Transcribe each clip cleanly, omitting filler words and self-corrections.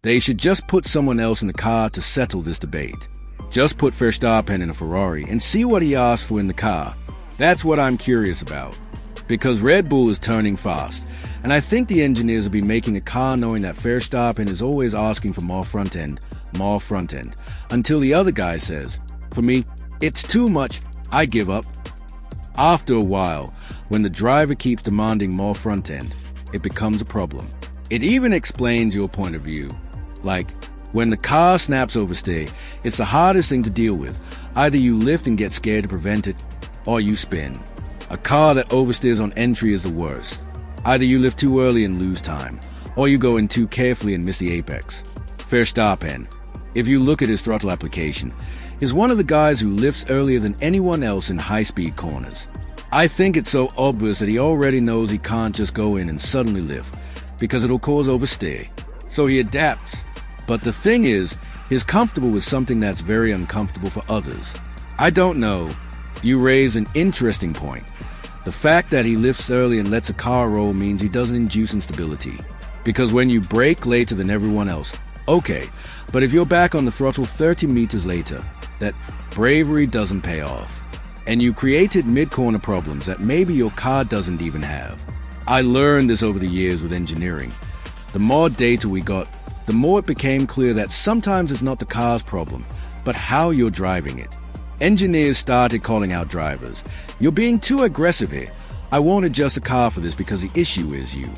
They should just put someone else in the car to settle this debate. Just put Verstappen in a Ferrari and see what he asks for in the car. That's what I'm curious about. Because Red Bull is turning fast, and I think the engineers will be making a car knowing that Verstappen is always asking for more front end, until the other guy says, "For me, it's too much, I give up." After a while, when the driver keeps demanding more front end, it becomes a problem. It even explains your point of view. Like, when the car snaps oversteer, it's the hardest thing to deal with. Either you lift and get scared to prevent it, or you spin. A car that oversteers on entry is the worst. Either you lift too early and lose time, or you go in too carefully and miss the apex. Verstappen, if you look at his throttle application, is one of the guys who lifts earlier than anyone else in high-speed corners. I think it's so obvious that he already knows he can't just go in and suddenly lift, because it'll cause oversteer. So he adapts. But the thing is, he's comfortable with something that's very uncomfortable for others. I don't know. You raise an interesting point. The fact that he lifts early and lets a car roll means he doesn't induce instability. Because when you brake later than everyone else, okay, but if you're back on the throttle 30 meters later, that bravery doesn't pay off. And you created mid-corner problems that maybe your car doesn't even have. I learned this over the years with engineering. The more data we got, the more it became clear that sometimes it's not the car's problem, but how you're driving it. Engineers started calling out drivers. "You're being too aggressive here. I won't adjust the car for this because the issue is you."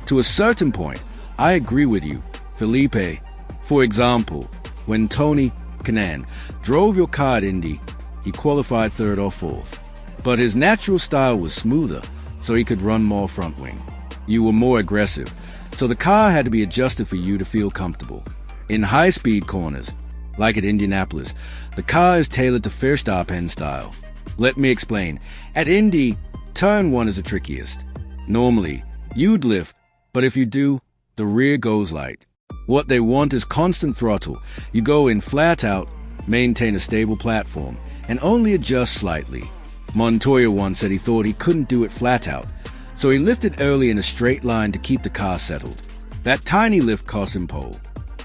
To a certain point, I agree with you, Felipe. For example, when Tony Kanaan drove your car at Indy, he qualified third or fourth. But his natural style was smoother, so he could run more front wing. You were more aggressive, so the car had to be adjusted for you to feel comfortable. In high-speed corners, like at Indianapolis, the car is tailored to Verstappen style. Let me explain. At Indy, turn 1 is the trickiest. Normally, you'd lift, but if you do, the rear goes light. What they want is constant throttle. You go in flat out, maintain a stable platform, and only adjust slightly. Montoya once said he thought he couldn't do it flat out, so he lifted early in a straight line to keep the car settled. That tiny lift cost him pole.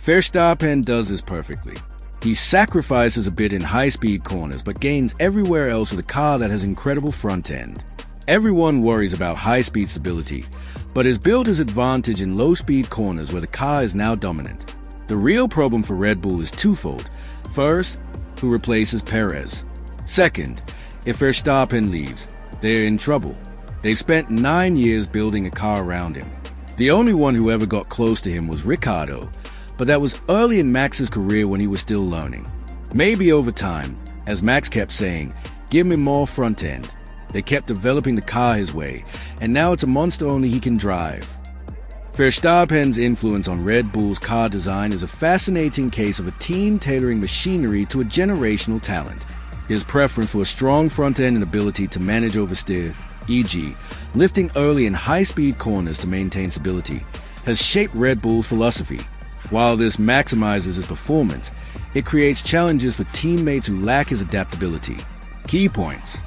Verstappen does this perfectly. He sacrifices a bit in high-speed corners, but gains everywhere else with a car that has incredible front end. Everyone worries about high-speed stability, but his build his advantage in low-speed corners where the car is now dominant. The real problem for Red Bull is twofold. First, who replaces Perez? Second, if Verstappen leaves, they're in trouble. They spent 9 years building a car around him. The only one who ever got close to him was Ricciardo, but that was early in Max's career when he was still learning. Maybe over time, as Max kept saying, "Give me more front end." They kept developing the car his way, and now it's a monster only he can drive. Verstappen's influence on Red Bull's car design is a fascinating case of a team tailoring machinery to a generational talent. His preference for a strong front end and ability to manage oversteer, e.g., lifting early in high-speed corners to maintain stability, has shaped Red Bull's philosophy. While this maximizes his performance, it creates challenges for teammates who lack his adaptability. Key points.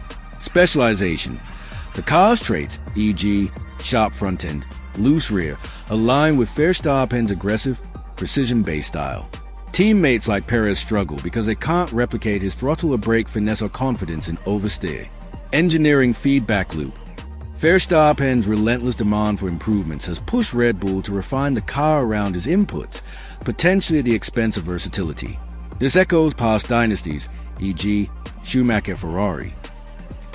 Specialization. The car's traits, e.g., sharp front end, loose rear, align with Verstappen's aggressive, precision-based style. Teammates like Perez struggle because they can't replicate his throttle or brake finesse or confidence in oversteer. Engineering feedback loop. Verstappen's relentless demand for improvements has pushed Red Bull to refine the car around his inputs, potentially at the expense of versatility. This echoes past dynasties, e.g., Schumacher Ferrari.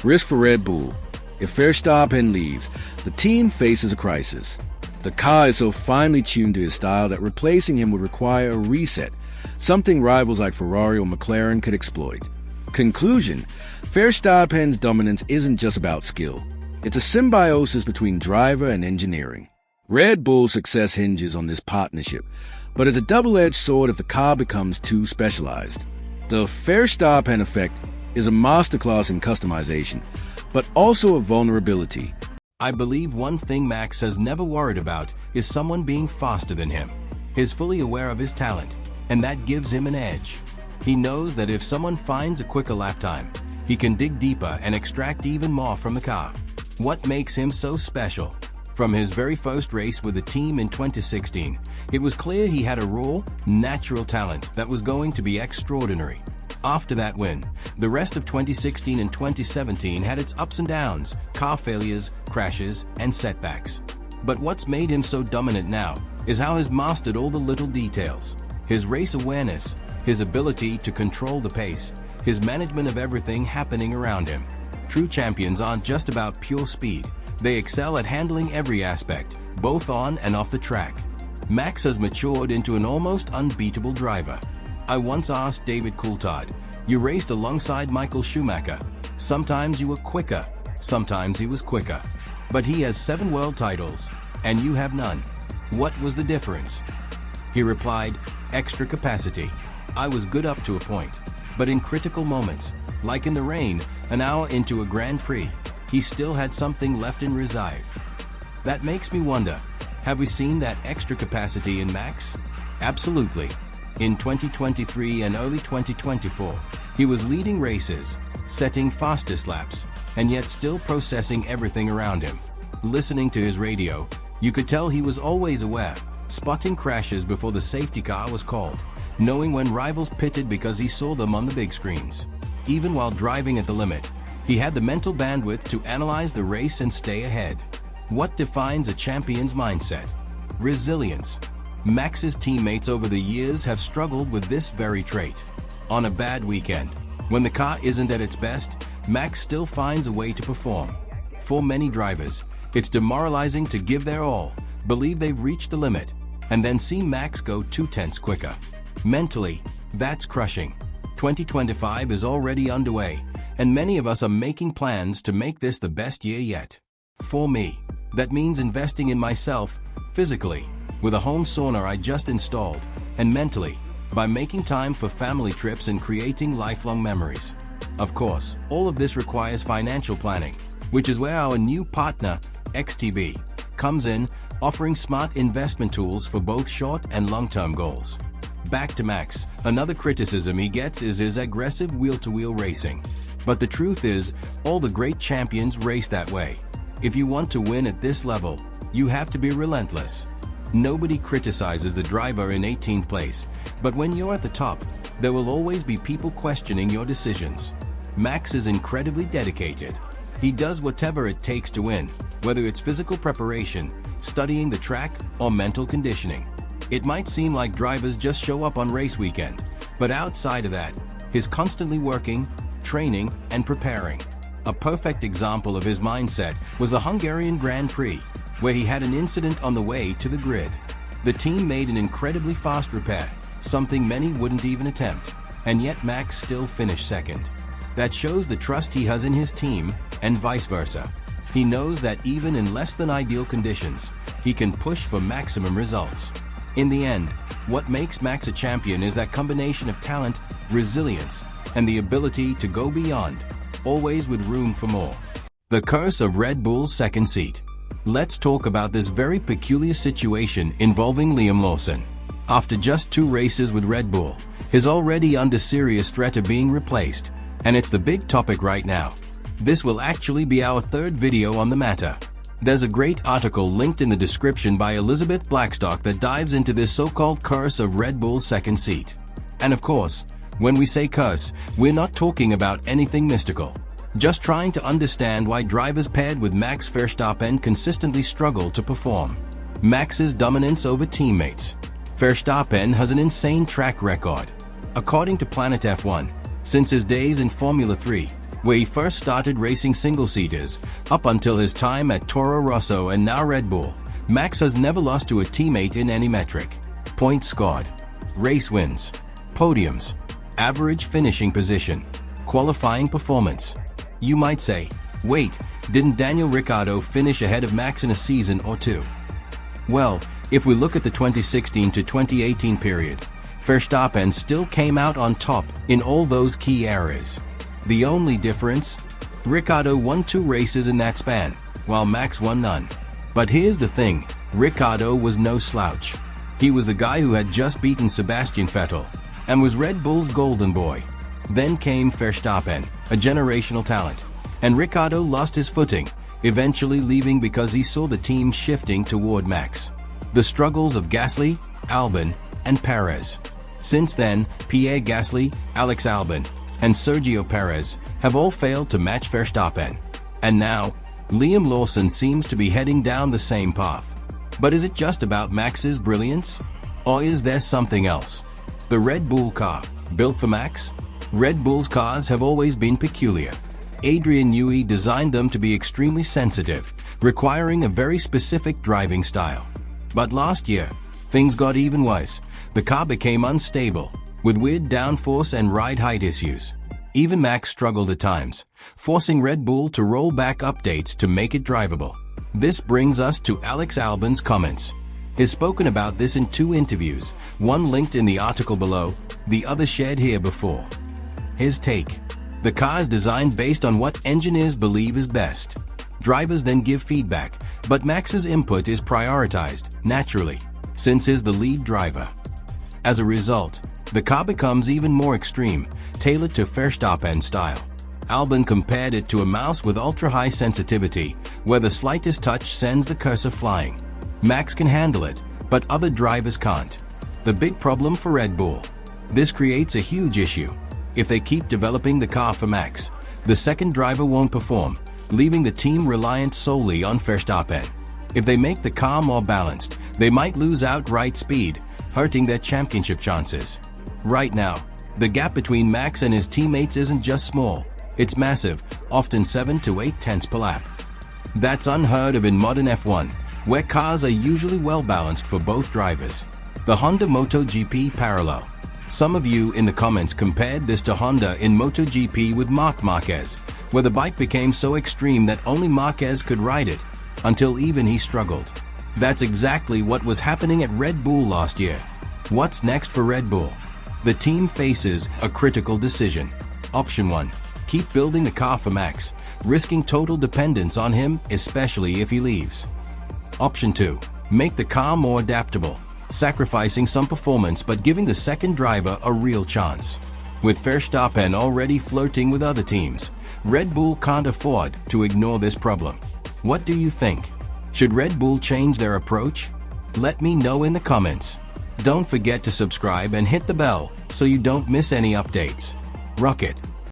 Risk for Red Bull. If Verstappen leaves, the team faces a crisis. The car is so finely tuned to his style that replacing him would require a reset, something rivals like Ferrari or McLaren could exploit. Conclusion: Verstappen's dominance isn't just about skill. It's a symbiosis between driver and engineering. Red Bull's success hinges on this partnership, but it's a double-edged sword if the car becomes too specialized. The Verstappen effect is a masterclass in customization, but also a vulnerability. I believe one thing Max has never worried about is someone being faster than him. He's fully aware of his talent, and that gives him an edge. He knows that if someone finds a quicker lap time, he can dig deeper and extract even more from the car. What makes him so special? From his very first race with the team in 2016, it was clear he had a raw, natural talent that was going to be extraordinary. After that win, the rest of 2016 and 2017 had its ups and downs, car failures, crashes, and setbacks. But what's made him so dominant now is how he's mastered all the little details. His race awareness, his ability to control the pace, his management of everything happening around him. True champions aren't just about pure speed. They excel at handling every aspect, both on and off the track. Max has matured into an almost unbeatable driver. I once asked David Coulthard, "You raced alongside Michael Schumacher. Sometimes you were quicker, sometimes he was quicker. But he has 7 world titles, and you have none. What was the difference?" He replied, "Extra capacity. I was good up to a point. But in critical moments, like in the rain, an hour into a Grand Prix, he still had something left in reserve." That makes me wonder, have we seen that extra capacity in Max? Absolutely. In 2023 and early 2024, he was leading races, setting fastest laps, and yet still processing everything around him. Listening to his radio, you could tell he was always aware, spotting crashes before the safety car was called, knowing when rivals pitted because he saw them on the big screens. Even while driving at the limit, he had the mental bandwidth to analyze the race and stay ahead. What defines a champion's mindset? Resilience. Max's teammates over the years have struggled with this very trait. On a bad weekend, when the car isn't at its best, Max still finds a way to perform. For many drivers, it's demoralizing to give their all, believe they've reached the limit, and then see Max go 2/10 quicker. Mentally, that's crushing. 2025 is already underway, and many of us are making plans to make this the best year yet. For me, that means investing in myself, physically, with a home sauna I just installed, and mentally, by making time for family trips and creating lifelong memories. Of course, all of this requires financial planning, which is where our new partner, XTB, comes in, offering smart investment tools for both short and long-term goals. Back to Max, another criticism he gets is his aggressive wheel-to-wheel racing. But the truth is, all the great champions race that way. If you want to win at this level, you have to be relentless. Nobody criticizes the driver in 18th place, but when you're at the top, there will always be people questioning your decisions. Max is incredibly dedicated. He does whatever it takes to win, whether it's physical preparation, studying the track, or mental conditioning. It might seem like drivers just show up on race weekend, but outside of that, he's constantly working, training, and preparing. A perfect example of his mindset was the Hungarian Grand Prix, where he had an incident on the way to the grid. The team made an incredibly fast repair, something many wouldn't even attempt, and yet Max still finished second. That shows the trust he has in his team, and vice versa. He knows that even in less than ideal conditions, he can push for maximum results. In the end, what makes Max a champion is that combination of talent, resilience, and the ability to go beyond, always with room for more. The curse of Red Bull's second seat. Let's talk about this very peculiar situation involving Liam Lawson. After just 2 races with Red Bull, he's already under serious threat of being replaced, and it's the big topic right now. This will actually be our 3rd video on the matter. There's a great article linked in the description by Elizabeth Blackstock that dives into this so-called curse of Red Bull's second seat. And of course, when we say curse, we're not talking about anything mystical. Just trying to understand why drivers paired with Max Verstappen consistently struggle to perform. Max's dominance over teammates. Verstappen has an insane track record. According to Planet F1, since his days in Formula 3, where he first started racing single-seaters, up until his time at Toro Rosso and now Red Bull, Max has never lost to a teammate in any metric. Points scored, race wins, podiums, average finishing position, qualifying performance. You might say, wait, didn't Daniel Ricciardo finish ahead of Max in a season or 2? Well, if we look at the 2016 to 2018 period, Verstappen still came out on top in all those key areas. The only difference? Ricciardo won 2 races in that span, while Max won none. But here's the thing, Ricciardo was no slouch. He was the guy who had just beaten Sebastian Vettel, and was Red Bull's golden boy. Then came Verstappen, a generational talent, and Ricciardo lost his footing, eventually leaving because he saw the team shifting toward Max. The struggles of Gasly, Albon, and Perez. Since then, Pierre Gasly, Alex Albon, and Sergio Perez have all failed to match Verstappen. And now, Liam Lawson seems to be heading down the same path. But is it just about Max's brilliance? Or is there something else? The Red Bull car, built for Max? Red Bull's cars have always been peculiar. Adrian Newey designed them to be extremely sensitive, requiring a very specific driving style. But last year, things got even worse. The car became unstable, with weird downforce and ride height issues. Even Max struggled at times, forcing Red Bull to roll back updates to make it drivable. This brings us to Alex Albon's comments. He's spoken about this in 2 interviews, one linked in the article below, the other shared here before. His take: the car is designed based on what engineers believe is best. Drivers then give feedback, but Max's input is prioritized, naturally, since he's the lead driver. As a result, the car becomes even more extreme, tailored to Verstappen style. Albon compared it to a mouse with ultra-high sensitivity, where the slightest touch sends the cursor flying. Max can handle it, but other drivers can't. The big problem for Red Bull. This creates a huge issue. If they keep developing the car for Max, the second driver won't perform, leaving the team reliant solely on Verstappen. If they make the car more balanced, they might lose outright speed, hurting their championship chances. Right now, the gap between Max and his teammates isn't just small, it's massive, often 7 to 8 tenths per lap. That's unheard of in modern F1, where cars are usually well balanced for both drivers. The Honda MotoGP parallel. Some of you in the comments compared this to Honda in MotoGP with Marc Marquez, where the bike became so extreme that only Marquez could ride it, until even he struggled. That's exactly what was happening at Red Bull last year. What's next for Red Bull? The team faces a critical decision. Option 1. Keep building the car for Max, risking total dependence on him, especially if he leaves. Option 2. Make the car more adaptable, sacrificing some performance but giving the second driver a real chance. With Verstappen already flirting with other teams, Red Bull can't afford to ignore this problem. What do you think? Should Red Bull change their approach? Let me know in the comments. Don't forget to subscribe and hit the bell so you don't miss any updates. Rocket!